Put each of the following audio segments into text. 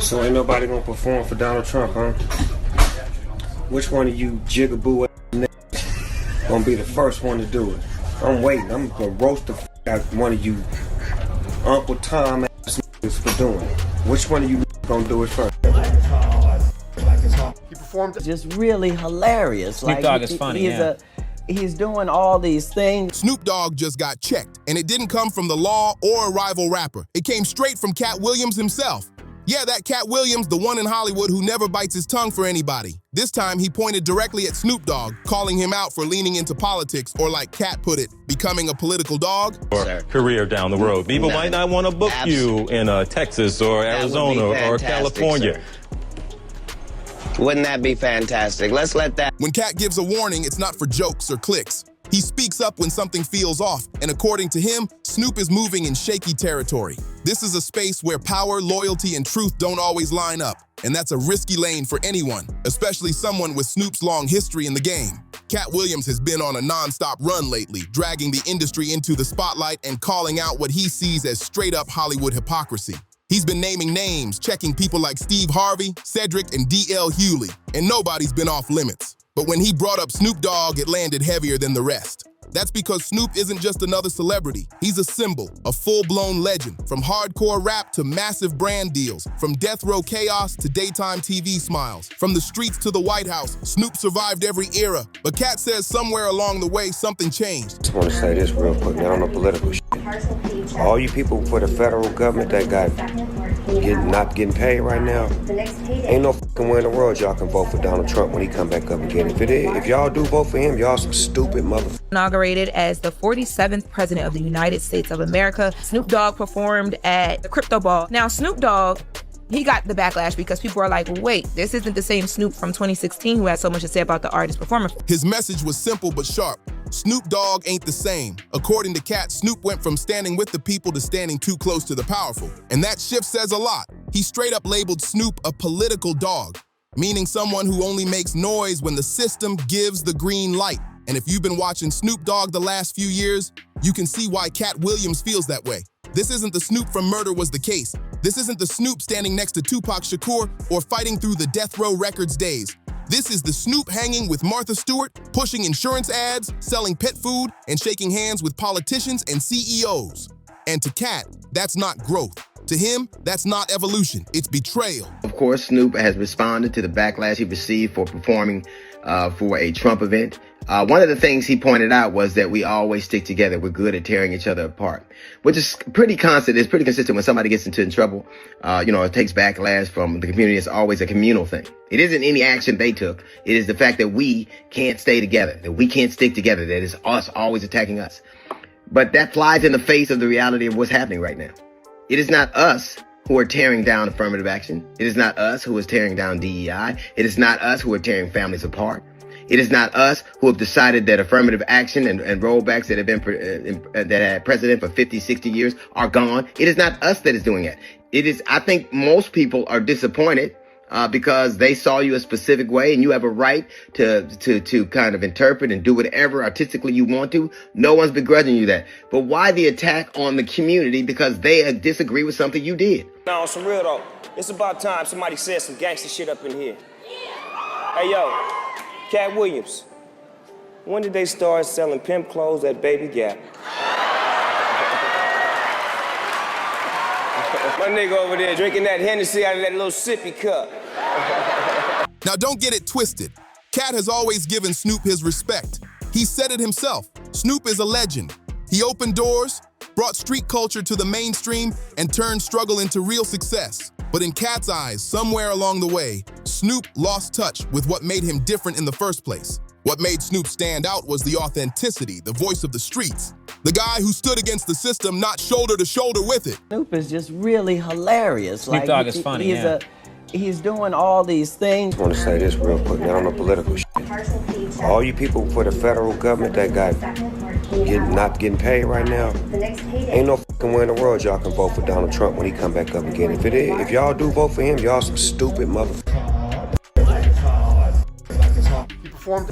So ain't nobody gonna perform for Donald Trump, huh? Which one of you jigaboo niggas gonna be the first one to do it? I'm waiting. I'm gonna roast the out one of you Uncle Tom ass niggas for doing it. Which one of you gonna do it first? He performed just really hilarious. Snoop Dogg is funny, He's doing all these things. Snoop Dogg just got checked, and it didn't come from the law or a rival rapper. It came straight from Katt Williams himself. Yeah, that Katt Williams, the one in Hollywood who never bites his tongue for anybody. This time, he pointed directly at Snoop Dogg, calling him out for leaning into politics, or like Katt put it, becoming a political dog. Or career down the road. People might not want to book you in Texas or Arizona or California. Sir. Wouldn't that be fantastic? Let's let that. When Katt gives a warning, it's not for jokes or clicks. He speaks up when something feels off, and according to him, Snoop is moving in shaky territory. This is a space where power, loyalty, and truth don't always line up, and that's a risky lane for anyone, especially someone with Snoop's long history in the game. Katt Williams has been on a non-stop run lately, dragging the industry into the spotlight and calling out what he sees as straight-up Hollywood hypocrisy. He's been naming names, checking people like Steve Harvey, Cedric, and D.L. Hewley, and nobody's been off limits. But when he brought up Snoop Dogg, it landed heavier than the rest. That's because Snoop isn't just another celebrity. He's a symbol, a full-blown legend, from hardcore rap to massive brand deals, from death row chaos to daytime TV smiles, from the streets to the White House. Snoop survived every era, but Katt says somewhere along the way something changed. I just want to say this real quick, now on the political shit. All you people for the federal government that not getting paid right now, ain't no fucking way in the world y'all can vote for Donald Trump when he come back up again. If y'all do vote for him, y'all some stupid motherfuckers. Inaugurated as the 47th president of the United States of America, Snoop Dogg performed at the Crypto Ball. Now, Snoop Dogg, he got the backlash because people are like, wait, this isn't the same Snoop from 2016 who had so much to say about the artist performance. His message was simple but sharp. Snoop Dogg ain't the same. According to Katt, Snoop went from standing with the people to standing too close to the powerful. And that shift says a lot. He straight up labeled Snoop a political dog, meaning someone who only makes noise when the system gives the green light. And if you've been watching Snoop Dogg the last few years, you can see why Katt Williams feels that way. This isn't the Snoop from Murder Was the Case. This isn't the Snoop standing next to Tupac Shakur or fighting through the Death Row Records days. This is the Snoop hanging with Martha Stewart, pushing insurance ads, selling pet food, and shaking hands with politicians and CEOs. And to Katt, that's not growth. To him, that's not evolution, it's betrayal. Of course, Snoop has responded to the backlash he received for performing for a Trump event. One of the things he pointed out was that we always stick together. We're good at tearing each other apart, which is pretty constant. It's pretty consistent when somebody gets into trouble. It takes backlash from the community. It's always a communal thing. It isn't any action they took. It is the fact that we can't stay together, that we can't stick together, that it's us always attacking us. But that flies in the face of the reality of what's happening right now. It is not us who are tearing down affirmative action. It is not us who is tearing down DEI. It is not us who are tearing families apart. It is not us who have decided that affirmative action and rollbacks that have been that had precedent for 50, 60 years are gone. It is not us that is doing it. It is, I think most people are disappointed because they saw you a specific way, and you have a right to kind of interpret and do whatever artistically you want to. No one's begrudging you that. But why the attack on the community because they disagree with something you did? Now, on some real though, it's about time somebody said some gangster shit up in here. Hey, yo, Katt Williams, when did they start selling pimp clothes at Baby Gap? My nigga over there drinking that Hennessy out of that little sippy cup. Now don't get it twisted. Katt has always given Snoop his respect. He said it himself. Snoop is a legend. He opened doors, brought street culture to the mainstream, and turned struggle into real success. But in Katt's eyes, somewhere along the way, Snoop lost touch with what made him different in the first place. What made Snoop stand out was the authenticity, the voice of the streets. The guy who stood against the system, not shoulder to shoulder with it. Snoop is just really hilarious. Snoop Dogg is funny, He's doing all these things. I want to say this real quick, now on the political shit. All you people for the federal government that not getting paid right now, ain't no fucking way in the world y'all can vote for Donald Trump when he come back up again. If y'all do vote for him, y'all some stupid motherfuckers.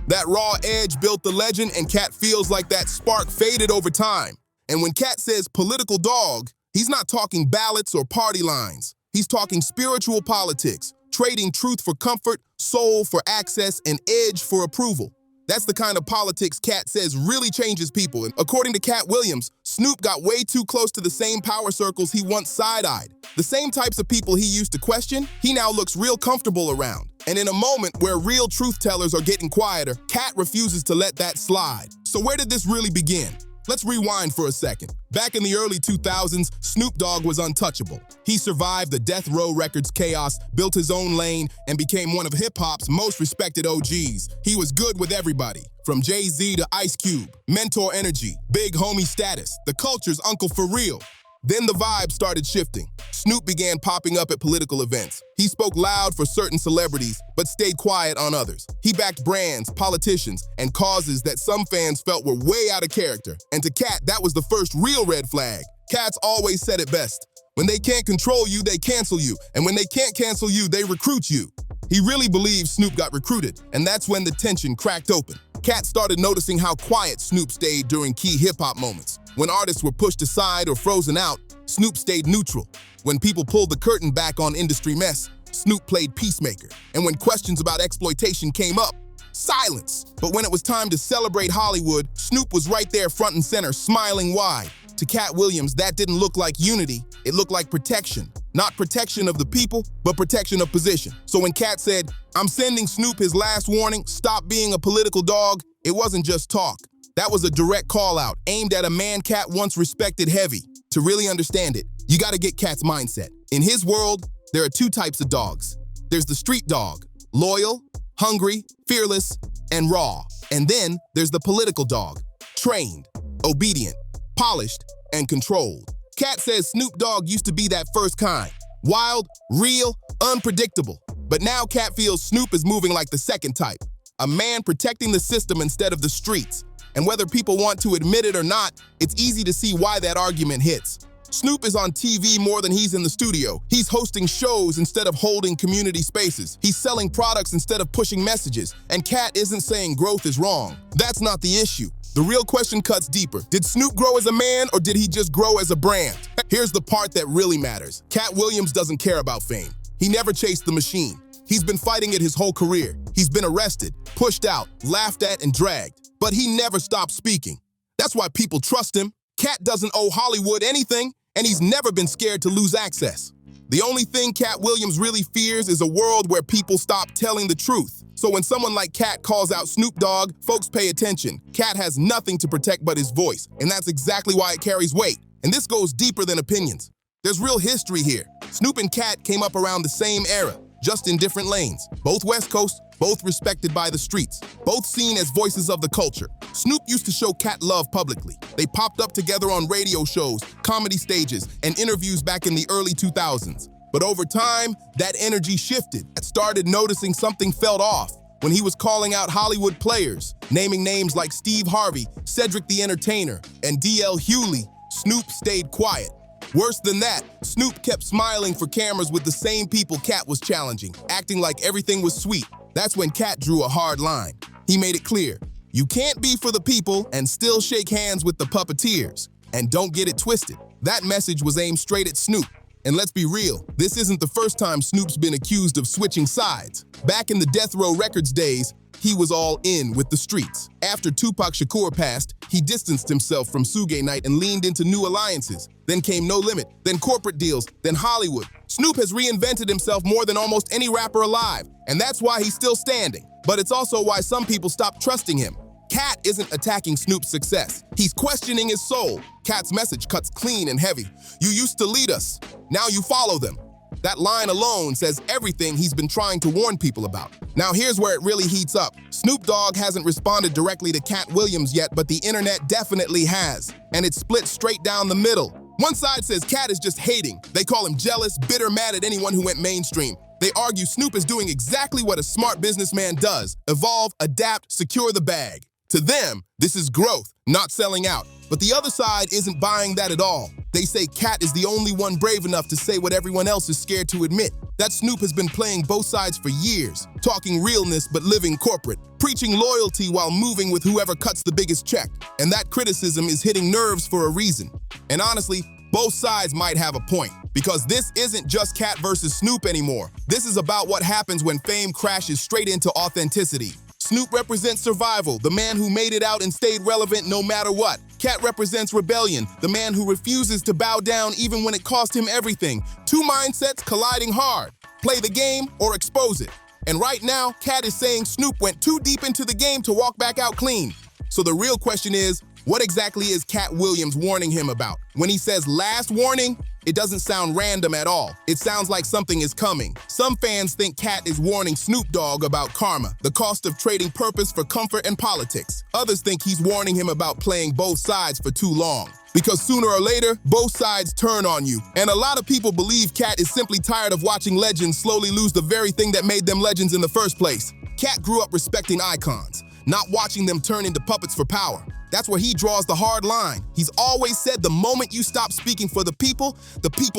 That raw edge built the legend, and Katt feels like that spark faded over time. And when Katt says political dog, he's not talking ballots or party lines. He's talking spiritual politics, trading truth for comfort, soul for access, and edge for approval. That's the kind of politics Katt says really changes people. And according to Katt Williams, Snoop got way too close to the same power circles he once side-eyed. The same types of people he used to question, he now looks real comfortable around. And in a moment where real truth-tellers are getting quieter, Katt refuses to let that slide. So where did this really begin? Let's rewind for a second. Back in the early 2000s, Snoop Dogg was untouchable. He survived the Death Row Records chaos, built his own lane, and became one of hip-hop's most respected OGs. He was good with everybody, from Jay-Z to Ice Cube, mentor energy, big homie status, the culture's uncle for real. Then the vibe started shifting. Snoop began popping up at political events. He spoke loud for certain celebrities, but stayed quiet on others. He backed brands, politicians, and causes that some fans felt were way out of character. And to Katt, that was the first real red flag. Katt's always said it best. When they can't control you, they cancel you. And when they can't cancel you, they recruit you. He really believes Snoop got recruited, and that's when the tension cracked open. Katt started noticing how quiet Snoop stayed during key hip-hop moments. When artists were pushed aside or frozen out, Snoop stayed neutral. When people pulled the curtain back on industry mess, Snoop played peacemaker. And when questions about exploitation came up, silence. But when it was time to celebrate Hollywood, Snoop was right there front and center, smiling wide. To Katt Williams, that didn't look like unity, it looked like protection. Not protection of the people, but protection of position. So when Katt said, "I'm sending Snoop his last warning, stop being a political dog," it wasn't just talk. That was a direct call out, aimed at a man Katt once respected heavy. To really understand it, you gotta get Katt's mindset. In his world, there are two types of dogs. There's the street dog, loyal, hungry, fearless, and raw. And then there's the political dog, trained, obedient, polished, and controlled. Katt says Snoop Dogg used to be that first kind. Wild, real, unpredictable. But now Katt feels Snoop is moving like the second type. A man protecting the system instead of the streets. And whether people want to admit it or not, it's easy to see why that argument hits. Snoop is on TV more than he's in the studio. He's hosting shows instead of holding community spaces. He's selling products instead of pushing messages. And Katt isn't saying growth is wrong. That's not the issue. The real question cuts deeper. Did Snoop grow as a man, or did he just grow as a brand? Here's the part that really matters. Katt Williams doesn't care about fame. He never chased the machine. He's been fighting it his whole career. He's been arrested, pushed out, laughed at, and dragged. But he never stopped speaking. That's why people trust him. Katt doesn't owe Hollywood anything, and he's never been scared to lose access. The only thing Katt Williams really fears is a world where people stop telling the truth. So when someone like Katt calls out Snoop Dogg, folks pay attention. Katt has nothing to protect but his voice, and that's exactly why it carries weight. And this goes deeper than opinions. There's real history here. Snoop and Katt came up around the same era, just in different lanes. Both West Coast, both respected by the streets, both seen as voices of the culture. Snoop used to show Katt love publicly. They popped up together on radio shows, comedy stages, and interviews back in the early 2000s. But over time, that energy shifted. Katt started noticing something felt off. When he was calling out Hollywood players, naming names like Steve Harvey, Cedric the Entertainer, and D.L. Hewley, Snoop stayed quiet. Worse than that, Snoop kept smiling for cameras with the same people Katt was challenging, acting like everything was sweet. That's when Katt drew a hard line. He made it clear, you can't be for the people and still shake hands with the puppeteers. And don't get it twisted. That message was aimed straight at Snoop. And let's be real, this isn't the first time Snoop's been accused of switching sides. Back in the Death Row Records days, he was all in with the streets. After Tupac Shakur passed, he distanced himself from Suge Knight and leaned into new alliances. Then came No Limit, then corporate deals, then Hollywood. Snoop has reinvented himself more than almost any rapper alive, and that's why he's still standing. But it's also why some people stopped trusting him. Katt isn't attacking Snoop's success. He's questioning his soul. Katt's message cuts clean and heavy. You used to lead us. Now you follow them. That line alone says everything he's been trying to warn people about. Now here's where it really heats up. Snoop Dogg hasn't responded directly to Katt Williams yet, but the internet definitely has. And it's split straight down the middle. One side says Katt is just hating. They call him jealous, bitter, mad at anyone who went mainstream. They argue Snoop is doing exactly what a smart businessman does. Evolve, adapt, secure the bag. To them, this is growth, not selling out. But the other side isn't buying that at all. They say Katt is the only one brave enough to say what everyone else is scared to admit. That Snoop has been playing both sides for years, talking realness but living corporate, preaching loyalty while moving with whoever cuts the biggest check. And that criticism is hitting nerves for a reason. And honestly, both sides might have a point. Because this isn't just Katt versus Snoop anymore. This is about what happens when fame crashes straight into authenticity. Snoop represents survival, the man who made it out and stayed relevant no matter what. Katt represents rebellion, the man who refuses to bow down even when it cost him everything. Two mindsets colliding hard. Play the game or expose it. And right now, Katt is saying Snoop went too deep into the game to walk back out clean. So the real question is, what exactly is Katt Williams warning him about? When he says last warning, it doesn't sound random at all. It sounds like something is coming. Some fans think Katt is warning Snoop Dogg about karma, the cost of trading purpose for comfort and politics. Others think he's warning him about playing both sides for too long. Because sooner or later, both sides turn on you. And a lot of people believe Katt is simply tired of watching legends slowly lose the very thing that made them legends in the first place. Katt grew up respecting icons, not watching them turn into puppets for power. That's where he draws the hard line. He's always said the moment you stop speaking for the people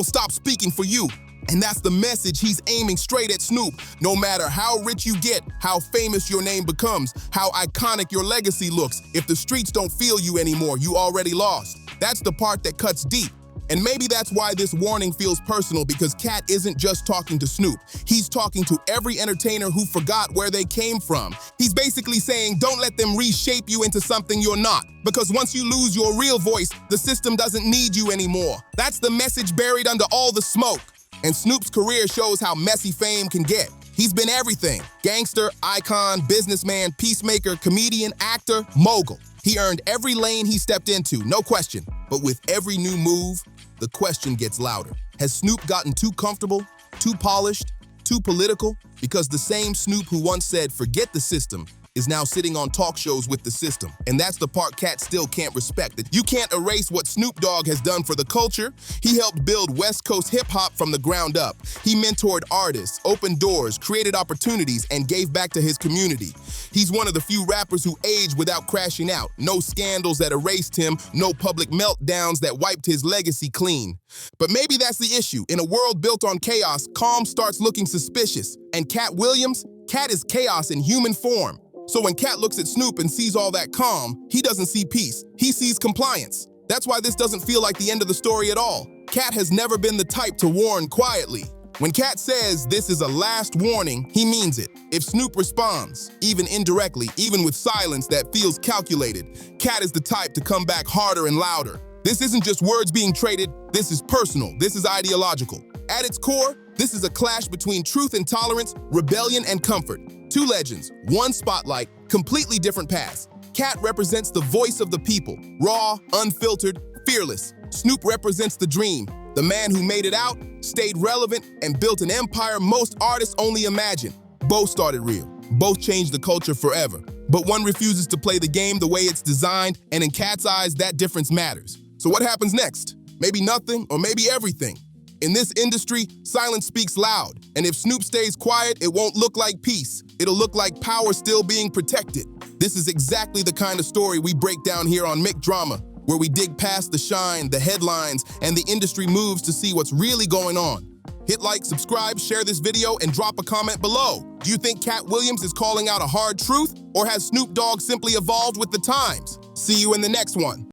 stop speaking for you. And that's the message he's aiming straight at Snoop. No matter how rich you get, how famous your name becomes, how iconic your legacy looks, if the streets don't feel you anymore, you already lost. That's the part that cuts deep. And maybe that's why this warning feels personal, because Katt isn't just talking to Snoop. He's talking to every entertainer who forgot where they came from. He's basically saying, don't let them reshape you into something you're not. Because once you lose your real voice, the system doesn't need you anymore. That's the message buried under all the smoke. And Snoop's career shows how messy fame can get. He's been everything: gangster, icon, businessman, peacemaker, comedian, actor, mogul. He earned every lane he stepped into, no question. But with every new move, the question gets louder. Has Snoop gotten too comfortable, too polished, too political? Because the same Snoop who once said, forget the system, is now sitting on talk shows with the system. And that's the part Katt still can't respect. That you can't erase what Snoop Dogg has done for the culture. He helped build West Coast hip-hop from the ground up. He mentored artists, opened doors, created opportunities, and gave back to his community. He's one of the few rappers who aged without crashing out. No scandals that erased him, no public meltdowns that wiped his legacy clean. But maybe that's the issue. In a world built on chaos, calm starts looking suspicious. And Katt Williams? Katt is chaos in human form. So when Katt looks at Snoop and sees all that calm, he doesn't see peace. He sees compliance. That's why this doesn't feel like the end of the story at all. Katt has never been the type to warn quietly. When Katt says this is a last warning, he means it. If Snoop responds, even indirectly, even with silence that feels calculated, Katt is the type to come back harder and louder. This isn't just words being traded, this is personal, this is ideological. At its core, this is a clash between truth and tolerance, rebellion and comfort. Two legends, one spotlight, completely different paths. Katt represents the voice of the people, raw, unfiltered, fearless. Snoop represents the dream, the man who made it out, stayed relevant, and built an empire most artists only imagine. Both started real. Both changed the culture forever. But one refuses to play the game the way it's designed, and in Katt's eyes, that difference matters. So what happens next? Maybe nothing, or maybe everything. In this industry, silence speaks loud. And if Snoop stays quiet, it won't look like peace. It'll look like power still being protected. This is exactly the kind of story we break down here on Mick Drama, where we dig past the shine, the headlines, and the industry moves to see what's really going on. Hit like, subscribe, share this video, and drop a comment below. Do you think Katt Williams is calling out a hard truth, or has Snoop Dogg simply evolved with the times? See you in the next one.